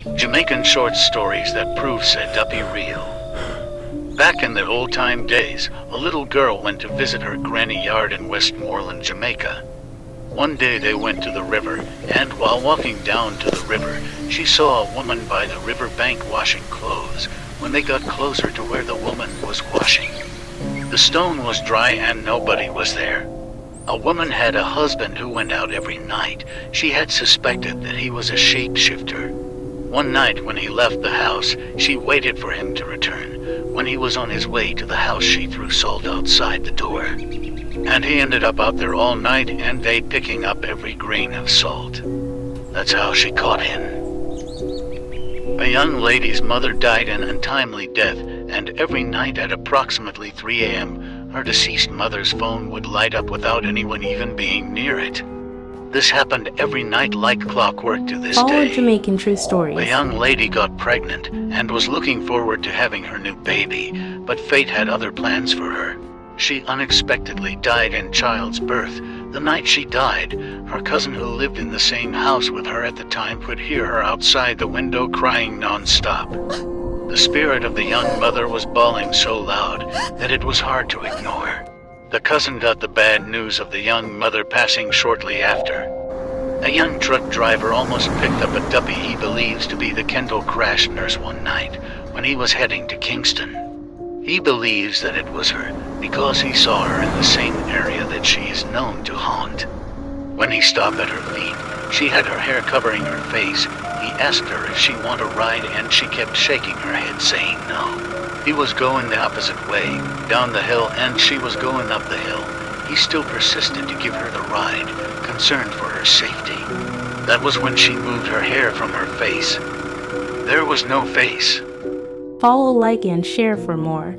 Jamaican short stories that prove said Duppy real. Back in the old-time days, a little girl went to visit her granny yard in Westmoreland, Jamaica. One day they went to the river, and while walking down to the river, she saw a woman by the river bank washing clothes. When they got closer to where the woman was washing, the stone was dry and nobody was there. A woman had a husband who went out every night. She had suspected that he was a shapeshifter. One night when he left the house, she waited for him to return. When he was on his way to the house, she threw salt outside the door. And he ended up out there all night and day picking up every grain of salt. That's how she caught him. A young lady's mother died an untimely death, and every night at approximately 3 a.m., her deceased mother's phone would light up without anyone even being near it. This happened every night like clockwork to this Follow day. Jamaican true stories. The young lady got pregnant and was looking forward to having her new baby, but fate had other plans for her. She unexpectedly died in child's birth. The night she died, her cousin who lived in the same house with her at the time could hear her outside the window crying non-stop. The spirit of the young mother was bawling so loud that it was hard to ignore. The cousin got the bad news of the young mother passing shortly after. A young truck driver almost picked up a Duppy he believes to be the Kendall crash nurse one night when he was heading to Kingston. He believes that it was her because he saw her in the same area that she is known to haunt. When he stopped at her feet, she had her hair covering her face. He asked her if she wanted a ride and she kept shaking her head saying no. He was going the opposite way, down the hill, and she was going up the hill. He still persisted to give her the ride, concerned for her safety. That was when she moved her hair from her face. There was no face. Follow, like, and share for more.